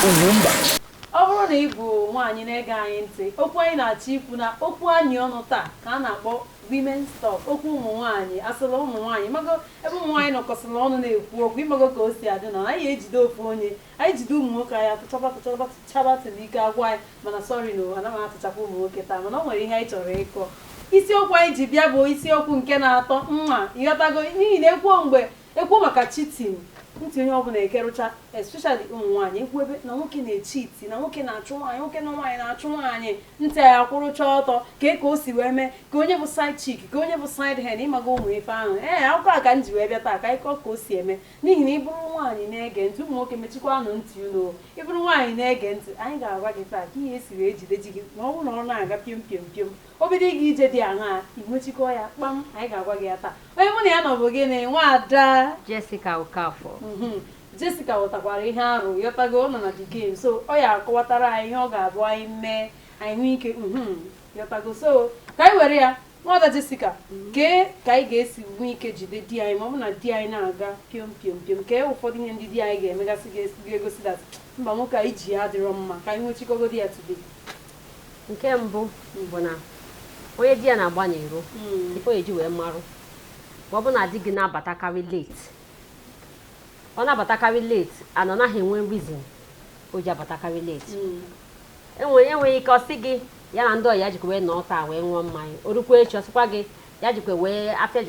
UGWUMBA. Ọ bụrụ na ị bụ nwaanyị na-ege anyị ntị, okwu anyị na-achọ ikwu na Okwuanyionu taa ka a na-akpọ women's talk, okwu ụmụ nwaanyị, asịrị ụmụ nwaanyị. Mago ebe ụmụ nwaanyị nọkọsịrị ọnụ na-ekwu okwu, ịmago ka o si adị na anyị ejide ofu onye, anyị jide ụmụ nwoke anyị atụchabatụlike agwa anyị, mana sọrị na anaghị atụchapụ ụmụ nwoke taa, mana ọ nwere ihe anyị chọrọ ịkọ. Isiokwu anyị ji bịa bụ isiokwu nke na-atọ mma, ịghọtago, n'ihi na ekwuo maka cheating. Ntị onye ọbụla ekerụcha, especially ụmụ nwaanyị, ekwu ebe na nwoke na-echiti, na nwoke na-achụ nwaanyị, nwoke na nwaanyị na-achụ nwaanyị, ntị ya akwụrụcha ọtọ ka o si wee mee, ka onye bụ side chick, ka onye bụ side hen, ịmaga ụmụ ife ahụ. Akwụkwọ a ka m ji wee bịa taa ka anyị kọọ ka o si eme, n'ihi na ịbụrụ nwaanyị na-ege ntị, ụmụ nwoke mechikwanụ ntị unu. Ịbụrụ nwaanyị na-ege ntị, anyị ga-agwa gị taa ka ihe esi wee jide ji gị ma ọ bụrụ na ọ na-aga pịom pịom pịom, obido ịga ije dị aṅaa, igwechikọ ya kpam. Anyị ga-agwa gị ya taa. Onye mụ na ya nọ bụ gịnị? Nwaada Jessica Okafọ. Jessica ghọtakwara ihe arụ, yọtago, ọ nọ na the game, so ọ ya akọwatara anyị ihe ọ ga-abụ anyị mee, anyị nwee ike yọtago. So ka anyị were ya, nwaada Jessica, kee ka anyị ga-esi nwee ike jide di anyị ma ọ bụ na di anyị na-aga pịom pịom pịom, kee ụfọdụ ihe ndị di anyị ga-emegasị ga-egosi dat mba nwoke anyị ji ya adịrọ mma, ka anyị nwechikọgodi ya today. Nke mbụ bụ na onye di ya na-agba n'iro ife o eji wee marụ ma ọ bụ na di gị na-abatakarị late, ọ na-abatakarị late and ọ naghị enwe reason o ji abatakarị late. Enweghị ike ọ sị gị ya na ndị ọya jikwa wee nọ taa wee ṅụọ mmanya, o rukwa echi ọ sịkwa gị ya jikwa wee afịa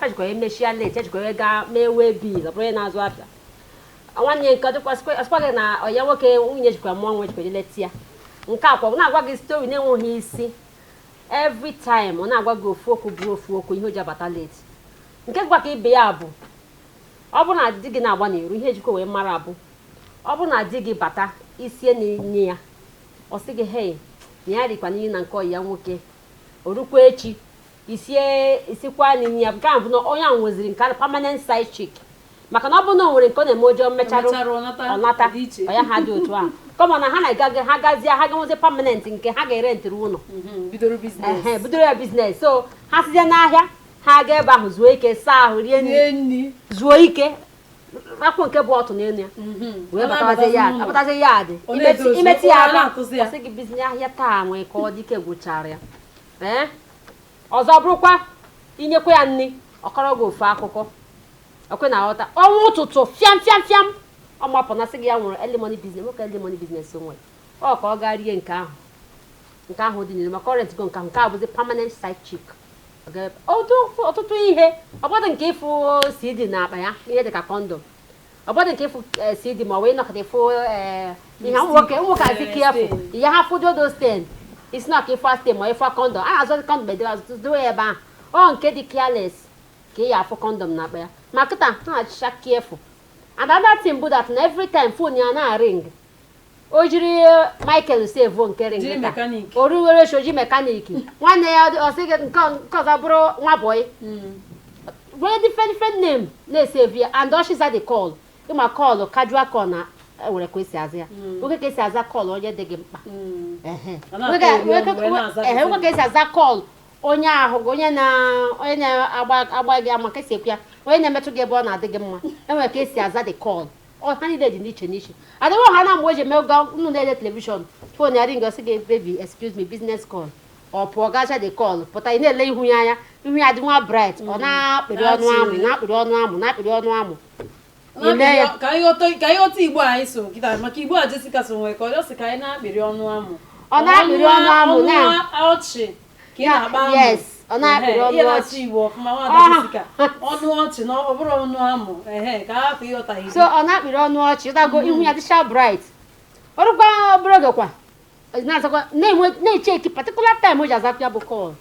jikwa wee mechia late, ya jikwa wee gaa mee wee bil, ọ bụrụ onye na-azụ afịa. Nwanne nke ọsịkwa gị na ọya nwoke nwunye jikwa mụọ nwa jikwa leta ya. Nke akwa ọ na-agwa gị story na-enweghị isi. Every time ọ na-agwa gị ofu okwu bụ ofu okwu ihe o ji abata late. Nke gwa ka ibe ya bụ ọ bụ na di gị na-agba n'iro, ihe ejikwa wee mara abụ ọ bụ na di gị bata isie n'inye ya, ọ sị gị hey na ya rikwa n'iyi na nke ọyi ya nwoke, o rukwa echi isikwa n'inye ya. Nke ahụ bụ na onye ahụ nweziri nke permanent side chick, maka na ọ bụ na o nwere nke ọ na-eme ọjọọ mmecharụ ọnata ọ ya ha dị otu ahụ, kama na ha na-agazi ha gazie ha ga-enwezi permanent nke ha ga-erentịrị ụlọ, bidoro ya biznes. So ha sizie n'ahịa ha ga ebe ahụ zuo ike, saa ahụ, rie nri, zuo ike, akwụ nke bụ ọtụ n'elu ya wee batazie ya adị imeti ya aka, ọ sị gị biznes ahịa taa nwee ka ọ dị ike gwụchara ya. Ọzọ bụrụkwa inyekwa ya nri, ọkọrọ gị ofu akụkọ okwe na aghọta ọnwa ụtụtụ fiam ọ mapụ na sị gị ya nwere early money business, nwoke early money business nwere ọ ka ọ gaa rie nke ahụ dị n'elu maka ọrent go nke ahụ, nke a bụzi permanent side chick. Ọtụtụ ihe ọbọdụ nke ịfụ CD na akpa ya, ihe dịka kondom, ọbọdụ nke ịfụ CD ma ọ wee nọkọta ịfụ ihe nwoke azị ka efu ya ha fụdo those things. Isi na ka ịfụ stem ma ịfụ kondom, a na-azụ kondom edewe ebe ahụ. Ọ nke dị careless ka ị ya afụ kondom na akpa ya, ma kịta ha na-achịcha careful. And another thing bụ that na every time phone ya na-ring, o jiri Michael save nke ring o ruwere shoji mekaniki, nwanne ya ọ sị gị nke ọzọ bụrụ nwa boy wee different name na-esave ya, and ọchịza the call ịma call casual call na ewere ka esi aza ya, nwoke ka esi aza call onye dị gị mkpa, nwoke ka esi aza call onye ahụ onye na-agba gị ama ka esi ekwu ya, onye na-emetụ gị ebe ọ na-adị gị mma, enwere ka esi aza the call. Ha niile dị n'iche n'iche. Adịghị ha na mgbe o ji eme unu na-ele telivishọn fon ya ring ọsị gị baby excuse me business call, ọ pụọ gacha the call pụta ị na-ele ihu ya anya, ihu ya dị nwa bright, ọ na-akpịrị ọnụ amụ ile ya ka anyị ghọta Igbo anyị so kịta, maka Igbo a Jessica so nwere ka ọ sị ka anyị na-akpịrị ọnụ amụ, ọ na-akpịrị ọnụ amụ na ọchị ka ị na-agba amụ. Yes, ọ na-akpịrị ọnụ ọchị Igbo ọfụma nwaada Jessica, ọnụ ọchị na ọ bụrụ ọnụ amụ, ka hapụ ịghọta Igbo. So ọ na-akpịrị ọnụ ọchị, ụdago ihu ya dịcha bright, ọrụkwa obere oge kwa na-echeki particular time o ji azapụ ya bụ call.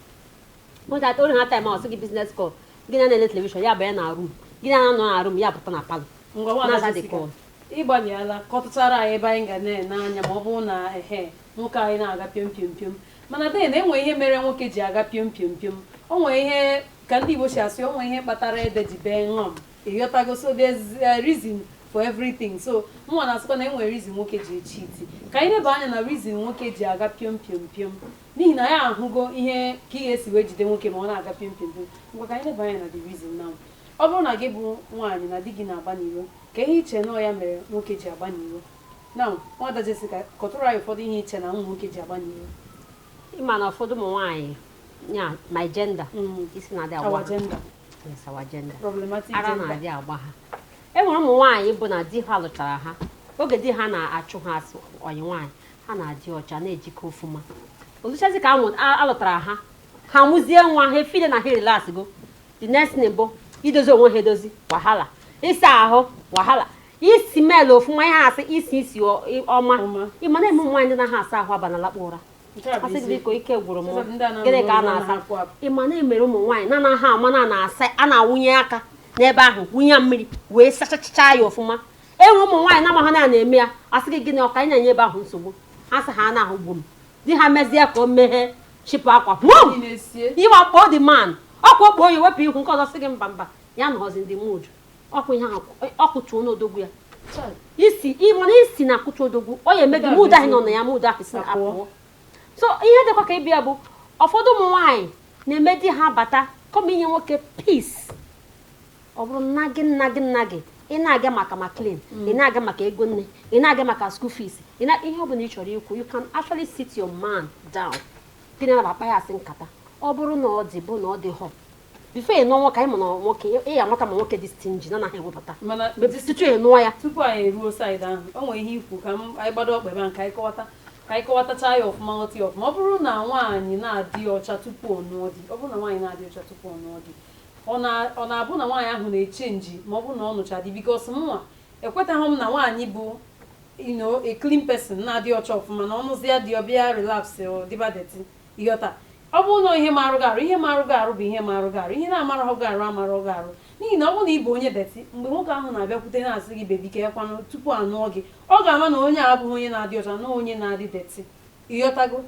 Ori ha time ahụ sị gị business call, gị na-ele telivishọn ya banye na room, gị na-anọ na room ya pụta na palọ ịgbanyela ka ọ tụtara anyị ebe anyị ga na-ene anya ma ọ bụrụ na nwoke anyị na-aga pịom pịom pịom. Mana dị na enwe ihe mere nwoke ji aga pịom pịom pịom, o nwere ihe ka ndị Igbo si asị, o nwere ihe kpatara ede ji bee ṅụm, ịghọtago. So there's a reason for everything. So mụnwa na-asịkwa na enwere reason nwoke ji echiti, ka anyị leba anya na reason nwoke ji aga pịom pịom pịom, n'ihi na ya ahụgo ihe ka ị ga-esi wee jide nwoke ma ọ na-aga pịom pịom pịom. Ngwa ka anyị leba anya na the reason now. Ọ bụrụ na gị bụ nwaanyị na di gị na-agba n'iro, ka ihe iche na ya mere nwoke ji agba n'iro. Now, what does Jessica Kotura for the heat and I'm looking at ịma na ụfọdụ ụmụ nwaanyị ya my gender isi na-adị agba our gender. Yes, our gender. Problematic Ara gender. na-adị agba ha. Enwere ụmụ nwaanyị bụ na di ha lụchara ha oge di ha na-achụ ha asị ọyị nwaanyị ha na-adị ọcha na-ejikọ ọfụma oluchazi ka alụtara ha ha nwụzie nwa ha efile na ha relax go the next thing bụ idozi onwe ha edozi wahala ịsa ahụ wahala isi mel ọfụma ihe asị isi ọma ịma na eme nwaanyị ndị na ha asa ahụ aba na lakpụ ụra asị gị biko ike gwụrụ m gịnị ka a na-asa ịma na emere ụmụ nwaanyị na na ha ama na-asa a na-awụnye aka n'ebe ahụ wụnye mmiri wee sachacha ya ọfụma enwe ụmụ nwaanyị na-ama ha na-eme ya asị gị gịnị ọka ịnya nye ebe ahụ nsogbu ha sị ha na-ahụ gbu m di ha mezie ka o meghe chịpụ akwa ịwa kpọọ the man ọkwa okpo oyi wepụ ihu nke ọzọ sị gị mba mba ya nọzi ndị mood ọkwa ihe ọkụtuo n'odogwu ya ịmana isi na akụtu odogwu ọ ya eme gị mood ahụ nọ na ya mood ahụ si apụọ so ihe dịkwa ka ịbịa bụ ụfọdụ ụmụ nwaanyị na-eme di ha bata kọma inye nwoke peace ọ bụrụ nna gị ị na-aga maka ma clean ị na-aga maka ego nne ị na-aga maka school fees ihe ọ bụla ị chọrọ ikwu you can actually sit your man down gị na akpa ya asị nkata ọ bụrụ na ọ dị bụ na ọ dị hot before ị nụọ nwoke anyị ma na nwoke ị ya amata ma nwoke dị stingy na anaghị ewepụta tutu ị nụọ ya tupu anyị eruo side ahụ o nwere ihe ikwu ka anyị gbado ọkpa ebe a ka anyị kọwatacha ya ọfụma nghọta ya ọfụma ọ bụrụ na nwaanyị na-adị ọcha tupu ọ nụọ di ọ bụrụ na nwaanyị na-adị ọcha tupu ọ nụọ di ọ na-abụ na nwaanyị ahụ na-echenji ma ọ bụrụ na ọ nụcha di bikos mụnwa ekwetaghị m na nwaanyị bụ a clean person na-adị ọcha ọfụma na ọnụzi ya dị ọbịa relax dịba deti ịghọta ọ bụrụ na ihe marụ gị arụ ihe marụ gị arụ bụ ihe marụ gị arụ ihe na-amarọ gị arụ amarọ gị arụ n'ihi na ọ bụrụ na ị bụ onye deti mgbe nwoke ahụ na-abịakwute na-asị gị bebi ka ekwanụ tupu anụọ gị ọ ga-ama na onye a abụghị onye na-adị ọcha na onye na-adị deti ịghọtago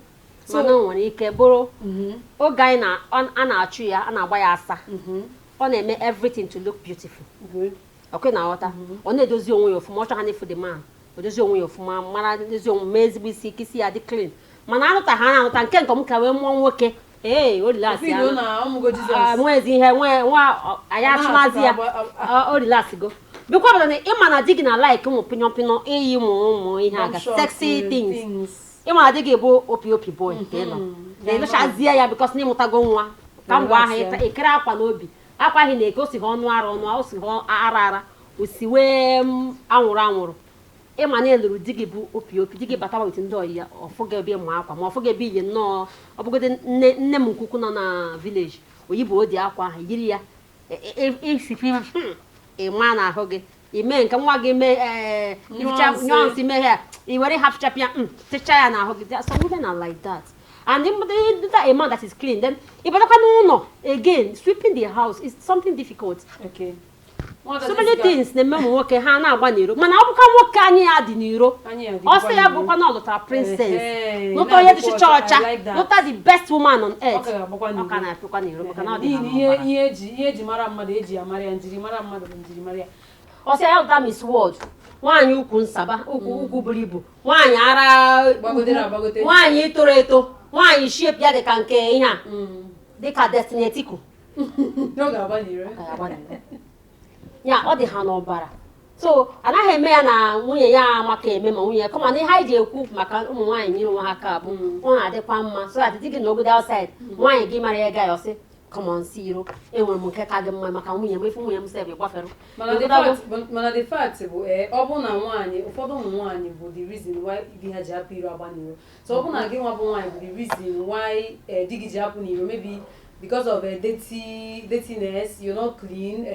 mana o nwere ike bụrụ oge anyị a na-achụ ya a na-agba ya asa ọ na-eme everything to look beautiful okwe na aghọta ọ na-edozi onwe ya ọfụma ọ chọrọ ha na-efu the man o dozie onwe ya ọfụma mara edozi onwe mee ezigbo isi ike isi ya dị clean mana anụta ha na-anụta nke m ka wee mụọ nwoke orilasị nwezi ihe anyị achụmazi ya orilasịgo bikwa bụ na ịma na di gị na like ụmụ pịnọpịnọ iyi ụmụ ihe aga sexy things ịma na di gị bụ opi boy ka ị nọ na-emechazie ya bikos na ịmụtago nwa ka mgbe ahụ ekere akwa n'obi akwa ahụ na-eke o si ha ọnụ ara o si ha ara o si wee anwụrụ ịma na eluru di gị bụ opi di gị batawa wit ndị ọyị ya ọfụga ebe ịmụ akwa ma ọfụga ebe iyi nnọọ ọ bụgodị nne m nkwukwu nọ na vileji oyibo odi akwa ahụ yiri ya isifi ịma na ahụ gị ime nke nwa gị mee nyọnsị mee ya i were hapụchapịa tịcha ya na ahụ gị some women are like that and a man that is clean then ịbatakwa n'ụlọ again sweeping the house is something difficult. Okay. So many things na-eme ụmụ nwoke ha na-agba n'iro mana ọ bụkwa nwoke anyị ya dị n'iro ọsọ ya bụkwa na ọ lụtara princess lụta onye dịchicha ọcha lụta the best woman on earth ọ ka na-apịkwa n'iro maka na ọ dị ha ihe eji mara mmadụ eji amara ya njirimara mmadụ bụ njirimara ya ọsọ ya lụta Miss World nwaanyị ukwu nsaba ukwu buru ibu nwaanyị ara nwaanyị toro eto nwaanyị shape ya dịka nke ihe a dịka Destiny Etiko ya ọ dị ha n'ọbara so anaghị eme ya na nwunye ya maka eme ma nwunye kama na ihe anyị ji ekwu maka ụmụ nwaanyị nyere onwe ha ka bụ ọ na-adịkwa mma so that dị gị na ogodo outside nwaanyị gị mara ya ga ya ọsị come on si iro enwere m nke ka dị mma maka nwunye m efu nwunye m sef gbafere mana the fact bụ ọ bụ na nwaanyị ụfọdụ ụmụ nwaanyị bụ the reason why di ha ji apụ iro agba n'iro so ọ bụ na gị nwa bụ nwaanyị bụ the reason why di gị ji apụ n'iro maybe because of dirtiness, you're not clean,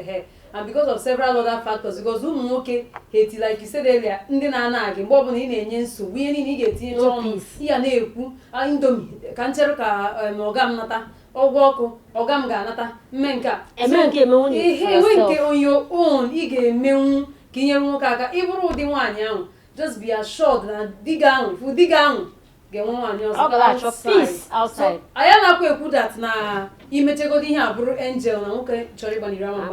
and because of several other factors. Because ụmụ nwoke hate, like you said earlier, ndị na-anaghị mgbe ọbụla ị na-enye nsogbu ihe niile ị ga-etinye ọnụ ihe na-ekwu indomi ka nchere ka ọga m nata ọgwụ ọkụ ọga m ga-anata mme nke a enwe nke on your own ị ga-emenwu ka inyere nwoke aka ịbụrụ ụdị nwaanyị ahụ just be assured na di gị ahụ ga-enwe nwaanyị ọzọ anyị na-akwa ekwu dat na imechegodi ihe a bụrụ angel na nwoke chọrọ ịgbaniri ama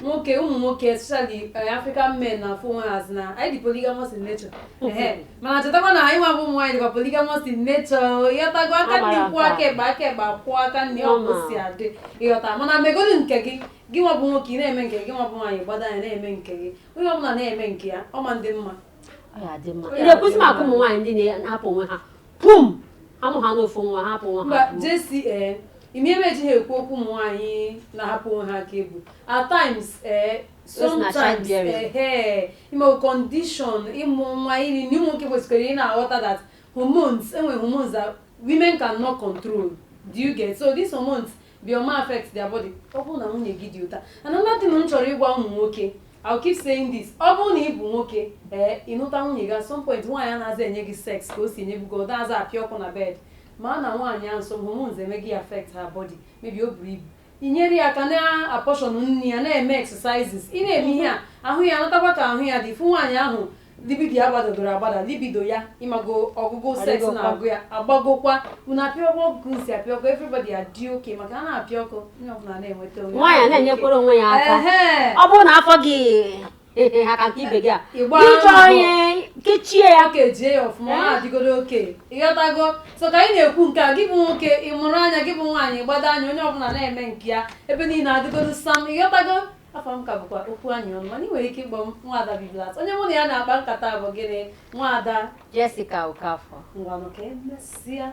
nwoke ụmụ nwoke especially African men na afọ onwe hazi na anyị dị polygamous in nature mana chetakwa na anyị nwa bụ ụmụ nwaanyị dịkwa polygamous in nature ịghọtago aka ndị kwụ aka ekpe akwụ aka nne ọkụ si adị ịghọta mana megodi nke gị nwa bụ nwoke ị na-eme nke gị nwa bụ nwaanyị gbada ya na-eme nke gị onye ọbụla na-eme nke ya ọma ndị mma ya dị mma ndị ekwesị maka ụmụ nwaanyị ndị na-ahapụ onwe ha pum amụ ha n'ofu nwa hapụ nwa ha JCA ime emeji ha ekwu okwu ụmụ nwaanyị na-ahapụ onwe ha ka ebu at times sometimes ime condition ịmụ nwa iri na ụmụ nwoke kwesịrị ị na-aghọta that hormones enwere hormones that women cannot control. Do you get? So these hormones bioma affect their body. Ọ bụrụ na nwunye gị dị ụta. Another thing m chọrọ ịgwa ụmụ nwoke, I'll keep saying this. Ọ bụrụ na ị bụ nwoke ịnụta nwunye gị at some point nwaanyị anaghị enye gị sex ka o si enyebugo ọ daghị apịa ọkụ na bed. Ma na nwaanyị ahụ some hormones eme gị affect her body. Maybe o buru ibu. Inyere ya aka na-apọshọn nri ya na-eme exercises. Ị na-eme ihe a ahụ ya anatakwa ka ahụ ya dị fụ nwaanyị ahụ libido ya gbadogoro agbada libido ya ịmago ọgụgụ sex na-agụ ya agbagokwa unu apịa ọkụ nsi apịa ọkụ everybody adị oke maka a na-apịa ọkụ onye ọbụla na-enweta onwe nwaanyị na-enyekwara onwe ya aka ọ bụrụ na afọ gị ha ka nke ibe gị a ịchọ onye kechie ya ka ejie ya ọfụma ọ na-adịgodo oke ịghọtago so ka anyị na-ekwu nke a gị bụ nwoke ị mụrụ anya gị bụ nwaanyị gbado anya onye ọbụla na-eme nke ya ebe niile adịgodo sam ịghọtago afọ m ka bụkwa Okwuanyionu mana ị nwere ike ịkpọ m nwaada Biblat onye mụ na ya na-akpa nkata bụ gịnị nwaada Jessica Okafọ ngwanụ ka emesịa